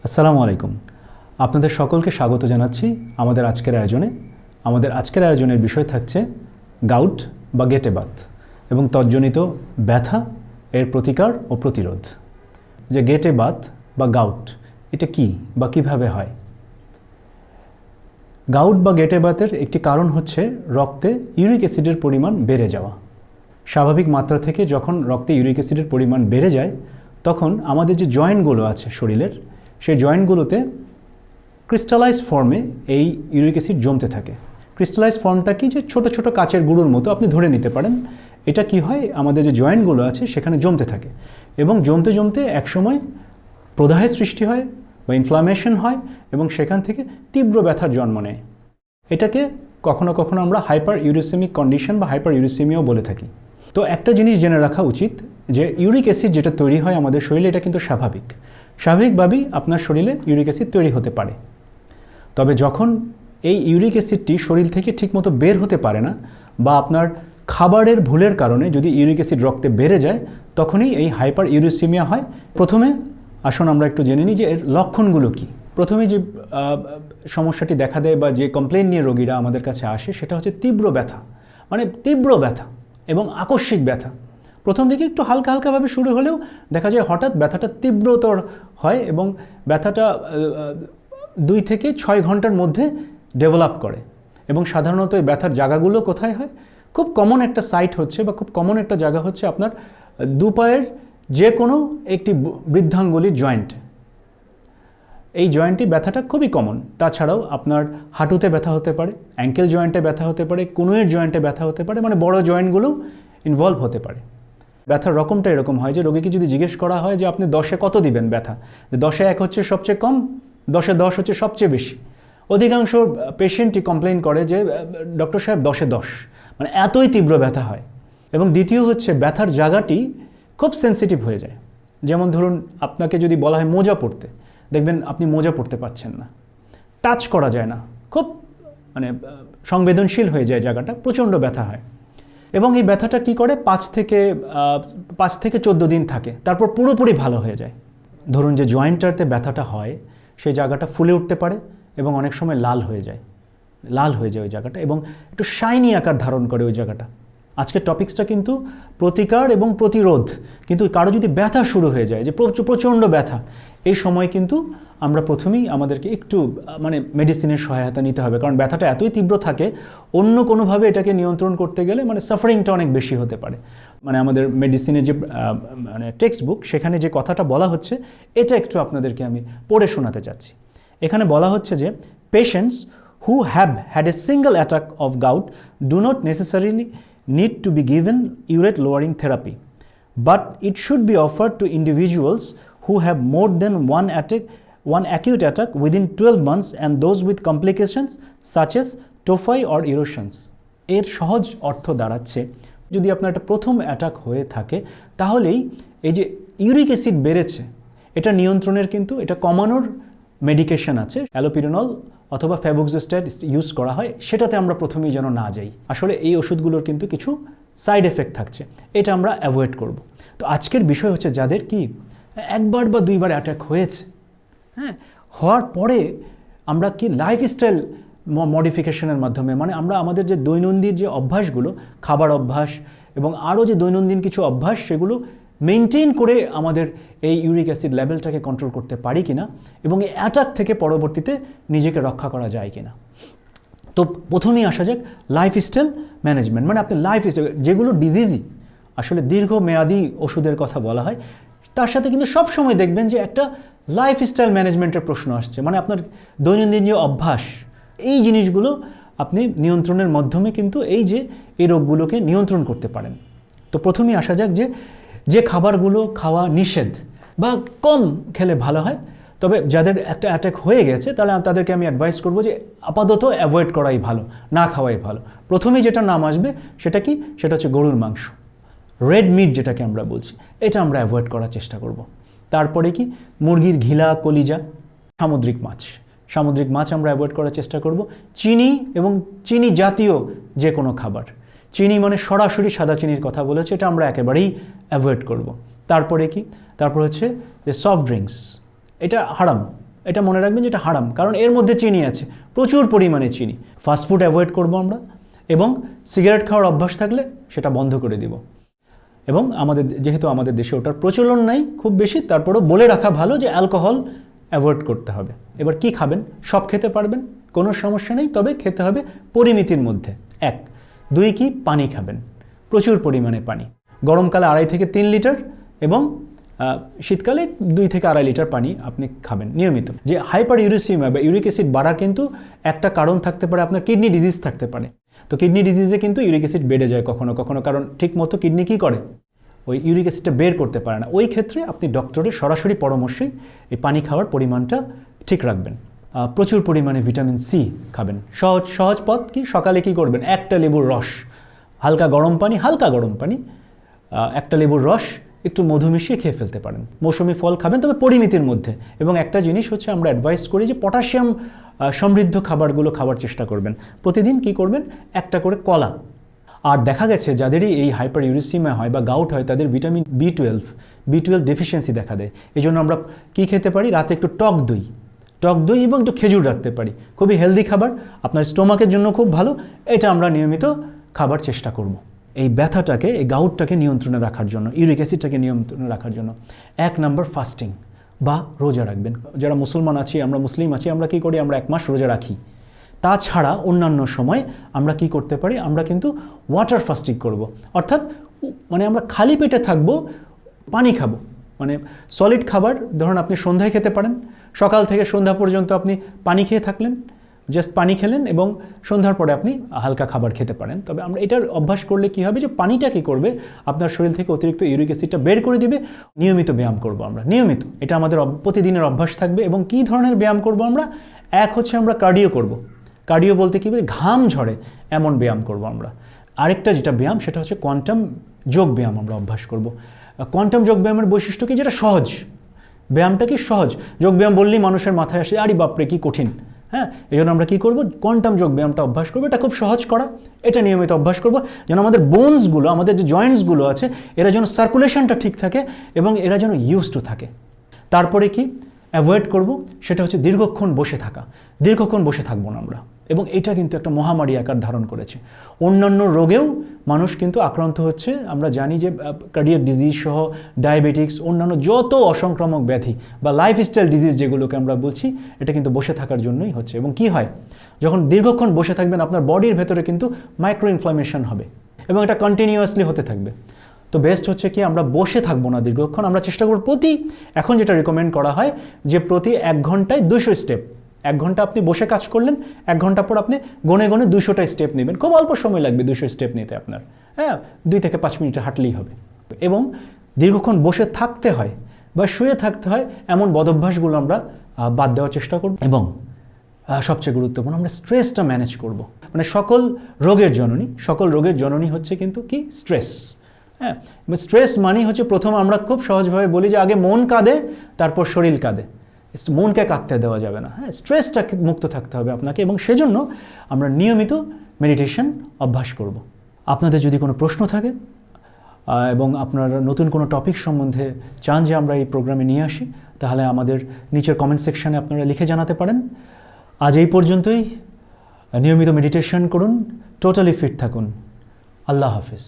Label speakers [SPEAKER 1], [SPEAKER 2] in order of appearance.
[SPEAKER 1] আসসালামু আলাইকুম। আপনাদের সকলকে স্বাগত জানাচ্ছি আমাদের আজকের আয়োজনের বিষয় থাকছে গাউট বা গেটে বাত এবং তজ্জনিত ব্যথা, এর প্রতিকার ও প্রতিরোধ। যে গেটে বাত বা গাউট এটা কি বা কিভাবে হয়? গাউট বা গেটে বাতের একটি কারণ হচ্ছে রক্তে ইউরিক অ্যাসিডের পরিমাণ বেড়ে যাওয়া। স্বাভাবিক মাত্রা থেকে যখন রক্তে ইউরিক অ্যাসিডের পরিমাণ বেড়ে যায় তখন আমাদের যে জয়েন্টগুলো আছে শরীরের, সেই জয়েন্টগুলোতে ক্রিস্টালাইজ ফর্মে এই ইউরিক অ্যাসিড জমতে থাকে। ক্রিস্টালাইজ ফর্মটা কি? যে ছোট ছোট কাচের গুঁড়োর মতো আপনি ধরে নিতে পারেন। এটা কি হয়, আমাদের যে জয়েন্টগুলো আছে সেখানে জমতে থাকে এবং জমতে জমতে একসময় প্রদাহের সৃষ্টি হয় বা ইনফ্লামেশন হয় এবং সেখান থেকে তীব্র ব্যথার জন্ম নেয়। এটাকে কখনো কখনো আমরা হাইপার ইউরিসেমিক কন্ডিশন বা হাইপার ইউরিসেমিয়াও বলে থাকি। তো একটা জিনিস জেনে রাখা উচিত যে ইউরিক অ্যাসিড যেটা তৈরি হয় আমাদের শরীরে, এটা কিন্তু স্বাভাবিকভাবেই আপনার শরীরে ইউরিক অ্যাসিড তৈরি হতে পারে। তবে যখন এই ইউরিক অ্যাসিডটি শরীর থেকে ঠিকমতো বের হতে পারে না বা আপনার খাবারের ভুলের কারণে যদি ইউরিক অ্যাসিড রক্তে বেড়ে যায়, তখনই এই হাইপার ইউরিসেমিয়া হয়। প্রথমে আসুন আমরা একটু জেনে নিই যে এর লক্ষণগুলো কী। প্রথমে যে সমস্যাটি দেখা দেয় বা যে কমপ্লেন নিয়ে রোগীরা আমাদের কাছে আসে সেটা হচ্ছে তীব্র ব্যথা, মানে তীব্র ব্যথা এবং আকস্মিক ব্যথা। প্রথম দিকে একটু হালকা হালকাভাবে শুরু হলেও দেখা যায় হঠাৎ ব্যথাটা তীব্রতর হয় এবং ব্যথাটা 2 থেকে 6 ঘন্টার মধ্যে ডেভেলপ করে। এবং সাধারণত এই ব্যথার জায়গাগুলো কোথায় হয়? খুব কমন একটা সাইট হচ্ছে বা খুব কমন একটা জায়গা হচ্ছে আপনার দুপায়ের যে কোনো একটি বৃদ্ধাঙ্গুলির জয়েন্ট। এই জয়েন্টে ব্যথাটা খুবই কমন। তাছাড়াও আপনার হাঁটুতে ব্যথা হতে পারে, অ্যাঙ্কেল জয়েন্টে ব্যথা হতে পারে, কনুইয়ের জয়েন্টে ব্যথা হতে পারে, মানে বড় জয়েন্টগুলোও ইনভলভ হতে পারে। ব্যথার রকমটা এরকম হয় যে রোগীকে যদি জিজ্ঞেস করা হয় যে আপনি 10-এ কত দিবেন ব্যথা, যে 10-এ 1 হচ্ছে সবচেয়ে কম, 10-এ 10 হচ্ছে সবচেয়ে বেশি। অধিকাংশ পেশেন্টই কমপ্লেন করে যে ডক্টর সাহেব 10-এ 10, মানে এতই তীব্র ব্যথা হয়। এবং দ্বিতীয় হচ্ছে ব্যথার জায়গাটি খুব সেন্সিটিভ হয়ে যায়। যেমন ধরুন আপনাকে যদি বলা হয় মোজা পরতে, দেখবেন আপনি মোজা পরতে পারছেন না, টাচ করা যায় না, খুব মানে সংবেদনশীল হয়ে যায় জায়গাটা, প্রচণ্ড ব্যথা হয়। এবং এই ব্যথাটা কি করে 5 থেকে 14 দিন থাকে, তারপর পুরোপুরি ভালো হয়ে যায়। ধরুন যে জয়েন্টটাতে ব্যথাটা হয় সেই জায়গাটা ফুলে উঠতে পারে এবং অনেক সময় লাল হয়ে যায় ওই জায়গাটা এবং একটু শাইনি আকার ধারণ করে ওই জায়গাটা। আজকের টপিক্সটা কিন্তু প্রতিকার এবং প্রতিরোধ। কিন্তু কারো যদি ব্যথা শুরু হয়ে যায়, যে প্রচণ্ড ব্যথা, এই সময় কিন্তু আমরা প্রথমেই আমাদেরকে একটু মানে মেডিসিনের সহায়তা নিতে হবে, কারণ ব্যথাটা এতই তীব্র থাকে অন্য কোনোভাবে এটাকে নিয়ন্ত্রণ করতে গেলে মানে সাফারিংটা অনেক বেশি হতে পারে। মানে আমাদের মেডিসিনের যে মানে টেক্সট বুক, সেখানে যে কথাটা বলা হচ্ছে এটা একটু আপনাদেরকে আমি পড়ে শোনাতে চাচ্ছি। এখানে বলা হচ্ছে যে patients who have had a single attack of gout do not necessarily need to be given urate lowering therapy, but it should be offered to individuals who have more than one acute attack within 12 months and those with complications such as tophi or erosions. এর সহজ অর্থ দাঁড়াচ্ছে, যদি আপনার একটা প্রথম attack হয়ে থাকে তাহলেই এই যে ইউরিক অ্যাসিড বেড়েছে এটা নিয়ন্ত্রণের কিন্তু এটা কমানোর মেডিকেশন আছে, অ্যালোপিরানল অথবা ফেবুক্সোস্ট্যাট ইউজ করা হয়, সেটাতে আমরা প্রথমেই যেন না যাই। আসলে এই ওষুধগুলোর কিন্তু কিছু সাইড এফেক্ট থাকছে, এটা আমরা অ্যাভয়েড করব। তো আজকের বিষয় হচ্ছে যাদের কি 1বার বা 2বার অ্যাটাক হয়েছে, হওয়ার পরে আমরা কি লাইফস্টাইল মডিফিকেশনের মাধ্যমে, মানে আমরা আমাদের যে দৈনন্দিন যে অভ্যাসগুলো, খাবার অভ্যাস এবং আরও যে দৈনন্দিন কিছু অভ্যাস, সেগুলো মেনটেন করে আমাদের এই ইউরিক অ্যাসিড লেভেলটাকে কন্ট্রোল করতে পারি কিনা এবং এই অ্যাটাক থেকে পরবর্তীতে নিজেকে রক্ষা করা যায় কিনা। তো প্রথমেই আসা যাক লাইফস্টাইল ম্যানেজমেন্ট, মানে আপনি লাইফস্টাইল যেগুলো ডিজিজই আসলে দীর্ঘমেয়াদী ওষুধের কথা বলা হয়, তার সাথে কিন্তু সবসময় দেখবেন যে একটা লাইফস্টাইল ম্যানেজমেন্টের প্রশ্ন আসছে। মানে আপনার দৈনন্দিন যে অভ্যাস, এই জিনিসগুলো আপনি নিয়ন্ত্রণের মাধ্যমে কিন্তু এই রোগগুলোকে নিয়ন্ত্রণ করতে পারেন। তো প্রথমেই আসা যাক যে খাবারগুলো খাওয়া নিষেধ বা কম খেলে ভালো হয়। তবে যাদের একটা অ্যাটাক হয়ে গেছে তাদেরকে আমি অ্যাডভাইস করবো যে আপাতত অ্যাভয়েড করাই ভালো, না খাওয়াই ভালো। প্রথমেই যেটা নাম আসবে সেটা কি? সেটা হচ্ছে গরুর মাংস, রেড মিট যেটাকে আমরা বলছি, এটা আমরা অ্যাভয়েড করার চেষ্টা করব। তারপরে কি? মুরগির ঘিলা, কলিজা, সামুদ্রিক মাছ আমরা অ্যাভয়েড করার চেষ্টা করব। চিনি এবং চিনি জাতীয় যে কোনো খাবার, চিনি মানে সরাসরি সাদা চিনির কথা বলেছে, এটা আমরা একেবারেই অ্যাভয়েড করব। তারপরে কি? তারপর হচ্ছে যে সফট ড্রিঙ্কস, এটা হারাম, এটা মনে রাখবেন যে এটা হারাম, কারণ এর মধ্যে চিনি আছে, প্রচুর পরিমাণে চিনি। ফাস্টফুড অ্যাভয়েড করব আমরা, এবং সিগারেট খাওয়ার অভ্যাস থাকলে সেটা বন্ধ করে দিব। এবং যেহেতু আমাদের দেশে ওটার প্রচলন নাই খুব বেশি, তারপরেও বলে রাখা ভালো যে অ্যালকোহল অ্যাভয়েড করতে হবে। এবার কি খাবেন? সব খেতে পারবেন, কোনো সমস্যা নেই, তবে খেতে হবে পরিমিতির মধ্যে। 1, 2 কি পানি খাবেন, প্রচুর পরিমাণে পানি। গরমকালে 2.5 থেকে 3 লিটার, এবং শীতকালে 2 থেকে 2.5 লিটার পানি আপনি খাবেন নিয়মিত। যে হাইপার ইউরিসিমিয়া বা ইউরিক অ্যাসিড বাড়া কিন্তু একটা কারণ থাকতে পারে, আপনার কিডনি ডিজিজ থাকতে পারে। তো কিডনি ডিজিজে কিন্তু ইউরিক অ্যাসিড বেড়ে যায় কখনো কখনো, কারণ ঠিক মতো কিডনি কী করে, ওই ইউরিক অ্যাসিডটা বের করতে পারে না। ওই ক্ষেত্রে আপনি ডক্টরের সরাসরি পরামর্শেই এই পানি খাওয়ার পরিমাণটা ঠিক রাখবেন। প্রচুর পরিমাণে ভিটামিন সি খাবেন। সহজ পথ কি, সকালে কি করবেন, একটা লেবুর রস, হালকা গরম পানি, 1টা লেবুর রস একটু মধু মিশিয়ে খেয়ে ফেলতে পারেন। মৌসুমি ফল খাবেন, তবে পরিমিতির মধ্যে। এবং একটা জিনিস হচ্ছে, আমরা অ্যাডভাইস করি যে পটাশিয়াম সমৃদ্ধ খাবারগুলো খাওয়ার চেষ্টা করবেন। প্রতিদিন কি করবেন, একটা করে কলা। আর দেখা গেছে যাদেরই এই হাইপার ইউরিসিমিয়া হয় বা গাউট হয়, তাদের ভিটামিন B12 ডেফিসিয়েন্সি দেখা দেয়। এই জন্য আমরা কি খেতে পারি, রাতে একটু টক দই এবং একটু খেজুর রাখতে পারি। খুবই হেলদি খাবার, আপনার স্টোমাকের জন্য খুব ভালো। এটা আমরা নিয়মিত খাবার চেষ্টা করব। এই ব্যথাটাকে, এই গাউটটাকে নিয়ন্ত্রণে রাখার জন্য, ইউরিক অ্যাসিডটাকে নিয়ন্ত্রণে রাখার জন্য 1 নম্বর ফাস্টিং বা রোজা রাখবেন। যারা মুসলমান আছি, আমরা মুসলিম আছি, আমরা কি করি, আমরা 1 মাস রোজা রাখি। তাছাড়া অন্যান্য সময় আমরা কি করতে পারি, আমরা কিন্তু ওয়াটার ফাস্টিং করব। অর্থাৎ আমরা খালি পেটে থাকব, পানি খাবো। সলিড খাবার, ধরুন আপনি সন্ধ্যায় খেতে পারেন, সকাল থেকে সন্ধ্যা পর্যন্ত আপনি পানি খেয়ে থাকলেন, জাস্ট পানি খেলেন, এবং সন্ধ্যার পরে আপনি হালকা খাবার খেতে পারেন। তবে আমরা এটার অভ্যাস করলে কি হবে, যে পানিটা কী করবে, আপনার শরীর থেকে অতিরিক্ত ইউরিক অ্যাসিডটা বের করে দিবে। নিয়মিত ব্যায়াম করব আমরা, নিয়মিত, এটা আমাদের প্রতিদিনের অভ্যাস থাকবে। এবং কী ধরনের ব্যায়াম করব আমরা, এক হচ্ছে আমরা কার্ডিও করব। কার্ডিও বলতে কী বলে, ঘাম ঝরে এমন ব্যায়াম করব আমরা। আরেকটা যেটা ব্যায়াম, সেটা হচ্ছে কোয়ান্টাম যোগ ব্যায়াম আমরা অভ্যাস করব। কোয়ান্টাম যোগ ব্যায়ামের বৈশিষ্ট্য কি, যেটা সহজ। ব্যায়ামটা কি সহজ, যোগ ব্যায়াম বললেই মানুষের মাথায় আসে আরে বাপরে কি কঠিন। এই জন্য আমরা কী করব, কোয়ান্টাম যোগ ব্যায়ামটা অভ্যাস করবো। এটা খুব সহজ করা, এটা নিয়মিত অভ্যাস করব, যেন আমাদের বোনসগুলো, আমাদের যে জয়েন্টসগুলো আছে, এরা যেন সার্কুলেশনটা ঠিক থাকে এবং এরা যেন ইউজ টু থাকে। তারপরে কি অ্যাভয়েড করব, সেটা হচ্ছে দীর্ঘক্ষণ বসে থাকা। দীর্ঘক্ষণ বসে থাকবো না আমরা, এবং এটা কিন্তু একটা মহামারী আকার ধারণ করেছে। অন্যান্য রোগেও মানুষ কিন্তু আক্রান্ত হচ্ছে। আমরা জানি যে কার্ডিয়াক ডিজিজ সহ ডায়াবেটিক্স, অন্যান্য যত অসংক্রামক ব্যাধি বা লাইফস্টাইল ডিজিজ যেগুলোকে আমরা বলছি, এটা কিন্তু বসে থাকার জন্যই হচ্ছে। এবং কি হয়, যখন দীর্ঘক্ষণ বসে থাকবেন, আপনার বডির ভেতরে কিন্তু মাইক্রো ইনফ্লামেশন হবে, এবং এটা কন্টিনিউয়াসলি হতে থাকবে। তো বেস্ট হচ্ছে কি, আমরা বসে থাকবো না দীর্ঘক্ষণ। আমরা চেষ্টা করব এখন যেটা রিকমেন্ড করা হয়, যে প্রতি 1 ঘন্টায় 200 স্টেপ। 1 ঘন্টা আপনি বসে কাজ করলেন, 1 ঘন্টা পর আপনি গনে 200টা স্টেপ নেবেন। খুব অল্প সময় লাগবে 200 স্টেপ নিতে আপনার। 2 থেকে 5 মিনিটে হাঁটলেই হবে। এবং দীর্ঘক্ষণ বসে থাকতে হয় বা শুয়ে থাকতে হয় এমন বদভ্যাসগুলো আমরা বাদ দেওয়ার চেষ্টা করব। এবং সবচেয়ে গুরুত্বপূর্ণ, আমরা স্ট্রেসটা ম্যানেজ করব। সকল রোগের জননী হচ্ছে কিন্তু কি, স্ট্রেস। স্ট্রেস মানে হচ্ছে, প্রথম আমরা খুব সহজভাবে বলি যে আগে মন কাঁদে, তারপর শরীর কাঁদে। মনকে কাঁদতে দেওয়া যাবে না। স্ট্রেসটা মুক্ত থাকতে হবে আপনাকে, এবং সেজন্য আমরা নিয়মিত মেডিটেশন অভ্যাস করব। আপনাদের যদি কোনো প্রশ্ন থাকে এবং আপনারা নতুন কোনো টপিক সম্বন্ধে চান যে আমরা এই প্রোগ্রামে নিয়ে আসি, তাহলে আমাদের নিচের কমেন্ট সেকশানে আপনারা লিখে জানাতে পারেন। আজ এই পর্যন্তই। নিয়মিত মেডিটেশন করুন, টোটালি ফিট থাকুন। আল্লাহ হাফেজ।